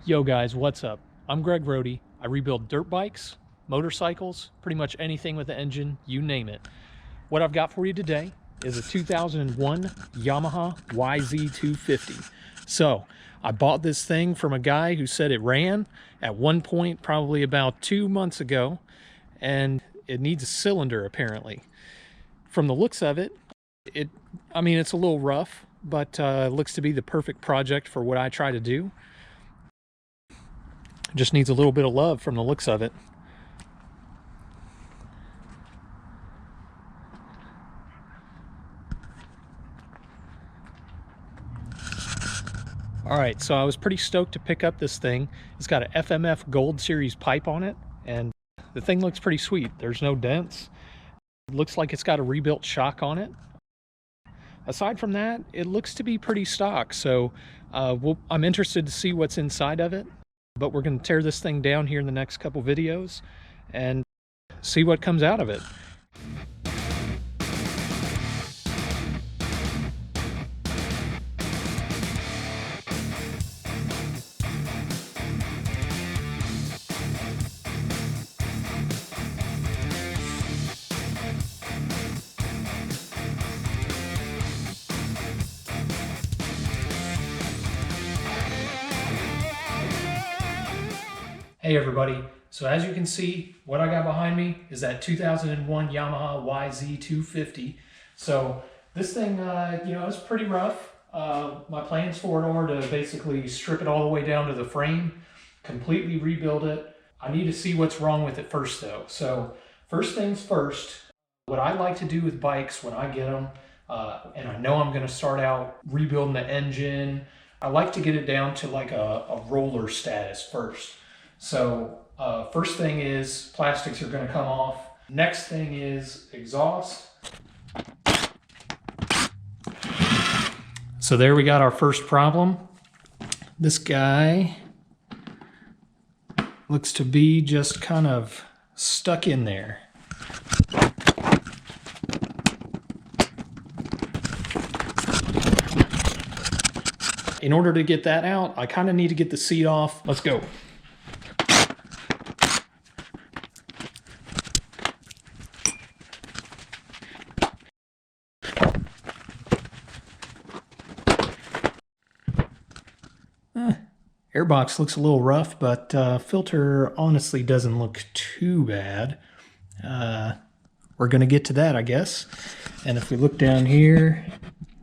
Yo guys, what's up? I'm Greg Rohde. I rebuild dirt bikes, motorcycles, pretty much anything with an engine, you name it. What I've got for you today is a 2001 Yamaha YZ250. So I bought this thing from a guy who said it ran at one point probably about 2 months ago, and it needs a cylinder apparently. From the looks of it, it's a little rough, but looks to be the perfect project for what I try to do. Just needs a little bit of love from the looks of it. All right, so I was pretty stoked to pick up this thing. It's got an FMF Gold Series pipe on it, and the thing looks pretty sweet. There's no dents. It looks like it's got a rebuilt shock on it. Aside from that, it looks to be pretty stock, so I'm interested to see what's inside of it. But we're going to tear this thing down here in the next couple videos and see what comes out of it. Hey everybody, so as you can see, what I got behind me is that 2001 Yamaha YZ250. So this thing, it's pretty rough. My plans for it are to basically strip it all the way down to the frame, completely rebuild it. I need to see what's wrong with it first though. So first things first, what I like to do with bikes when I get them, and I know I'm going to start out rebuilding the engine, I like to get it down to like a roller status first. So first thing is plastics are going to come off. Next thing is exhaust. So there we got our first problem. This guy looks to be just kind of stuck in there. In order to get that out, I kind of need to get the seat off. Let's go. Airbox looks a little rough, but filter honestly doesn't look too bad. We're going to get to that, I guess. And if we look down here,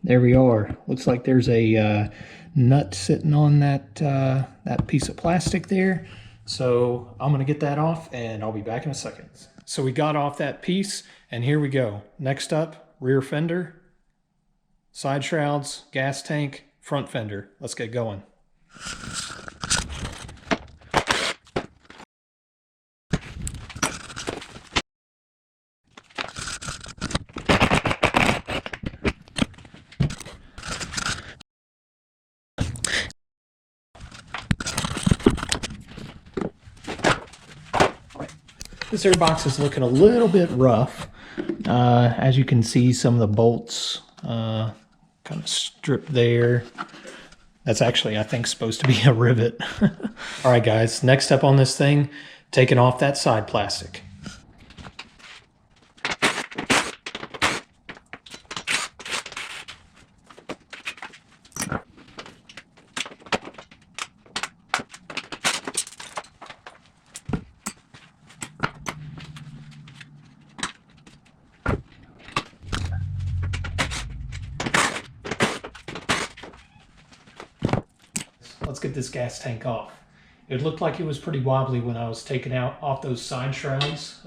there we are. Looks like there's a nut sitting on that piece of plastic there. So I'm going to get that off, and I'll be back in a second. So we got off that piece, and here we go. Next up, rear fender, side shrouds, gas tank, front fender. Let's get going. This airbox is looking a little bit rough. As you can see, some of the bolts kind of stripped there. That's actually, I think, supposed to be a rivet. All right, guys, next up on this thing, taking off that side plastic. Let's get this gas tank off. It looked like it was pretty wobbly when I was taking off those side shrouds,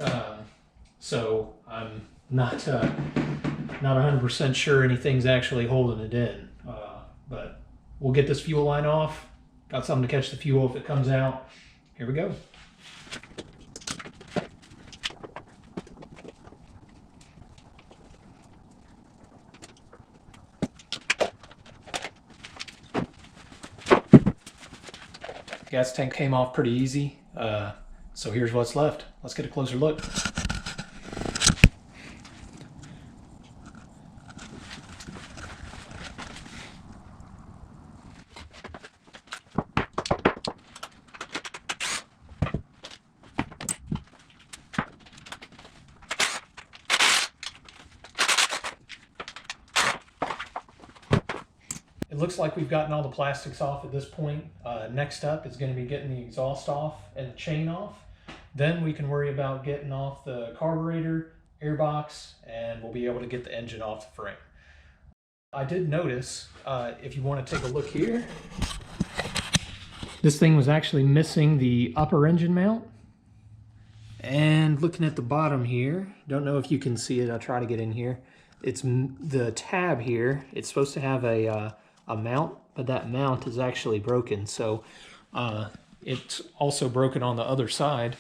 so I'm not 100% sure anything's actually holding it in. But we'll get this fuel line off. Got something to catch the fuel if it comes out. Here we go. Gas tank came off pretty easy, so here's what's left. Let's get a closer look. it looks like we've gotten all the plastics off at this point. Next up is going to be getting the exhaust off and the chain off. Then we can worry about getting off the carburetor, airbox, and we'll be able to get the engine off the frame. I did notice, if you want to take a look here, this thing was actually missing the upper engine mount. And looking at the bottom here, don't know if you can see it, I'll try to get in here. It's the tab here, it's supposed to have a mount, but that mount is actually broken. So it's also broken on the other side.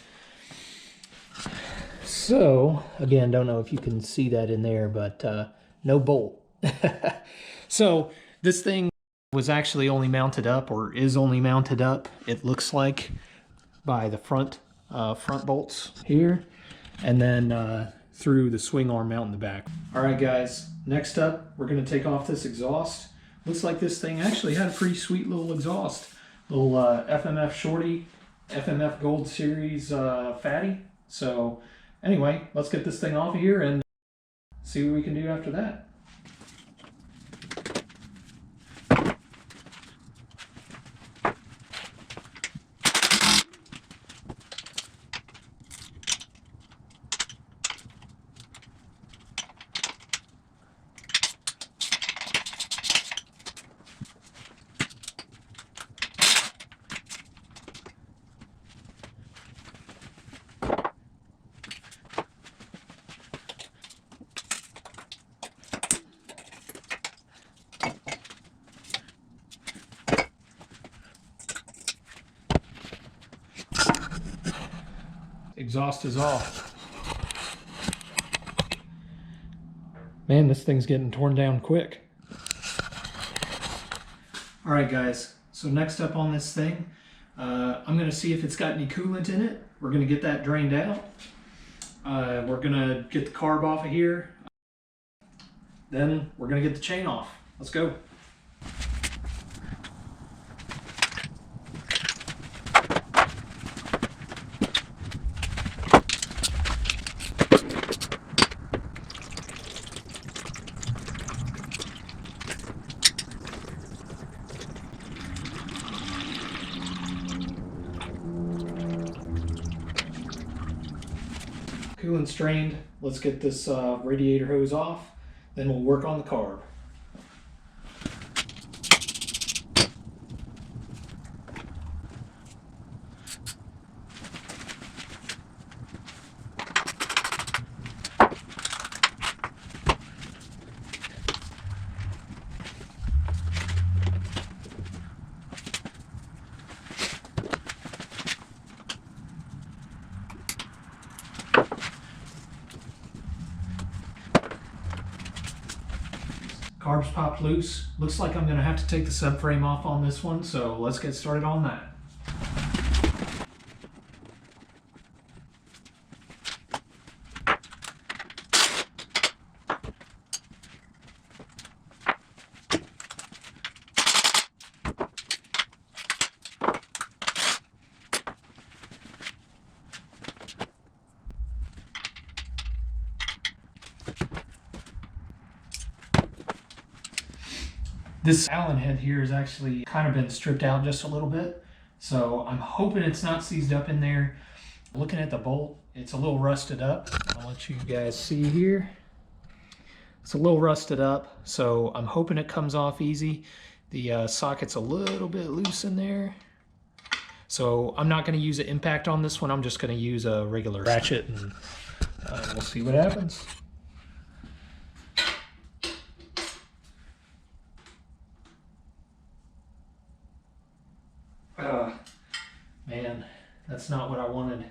So, again, don't know if you can see that in there, but no bolt. So this thing was actually only mounted up, or is only mounted up, it looks like, by the front bolts here, and then through the swing arm mount in the back. All right, guys, next up, we're going to take off this exhaust. Looks like this thing actually had a pretty sweet little exhaust. Little FMF Shorty, FMF Gold Series Fatty. So anyway, let's get this thing off of here and see what we can do after that. Exhaust is off. Man, this thing's getting torn down quick. All right, guys, so next up on this thing, I'm gonna see if it's got any coolant in it. We're gonna get that drained out. We're gonna get the carb off of here. Then we're gonna get the chain off. Let's go. Coolant's drained. Let's get this radiator hose off, then we'll work on the carb. Carb's popped loose. Looks like I'm going to have to take the subframe off on this one, so let's get started on that. This Allen head here has actually kind of been stripped out just a little bit, so I'm hoping it's not seized up in there. Looking at the bolt, it's a little rusted up. I'll let you guys see here. It's a little rusted up, so I'm hoping it comes off easy. The socket's a little bit loose in there, so I'm not going to use an impact on this one. I'm just going to use a regular ratchet, and we'll see what happens. Man, that's not what I wanted.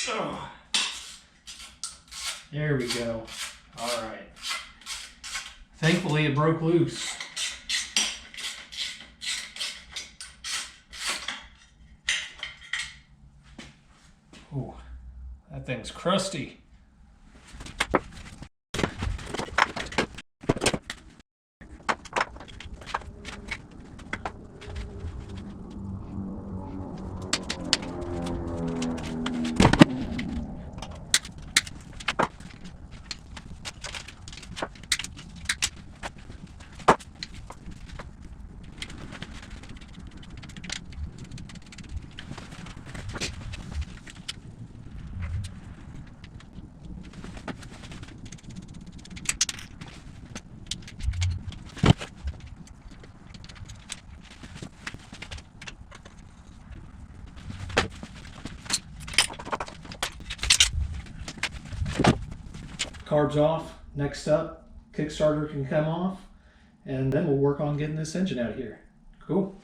Oh. There we go. All right. Thankfully, it broke loose. Ooh, that thing's crusty. Carbs off. Next up, Kickstarter can come off, and then we'll work on getting this engine out of here. Cool.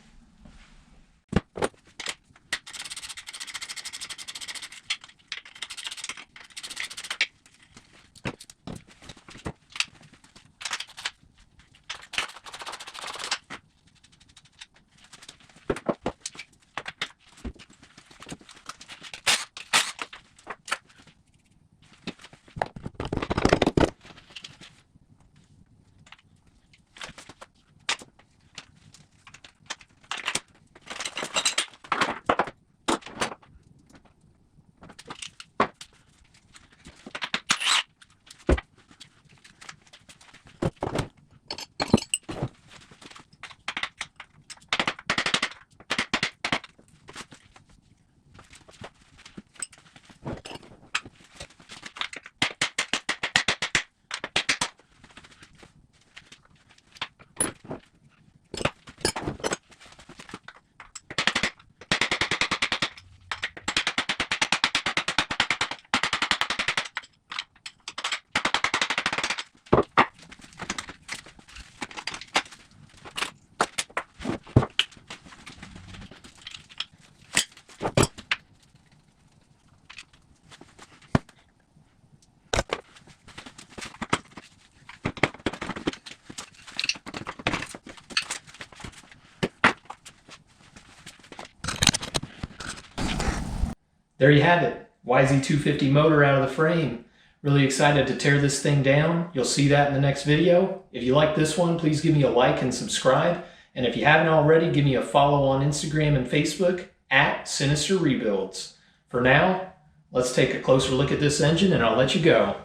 There you have it, YZ250 motor out of the frame. Really excited to tear this thing down. You'll see that in the next video. If you like this one, please give me a like and subscribe. And if you haven't already, give me a follow on Instagram and Facebook at Sinister Rebuilds. For now, let's take a closer look at this engine and I'll let you go.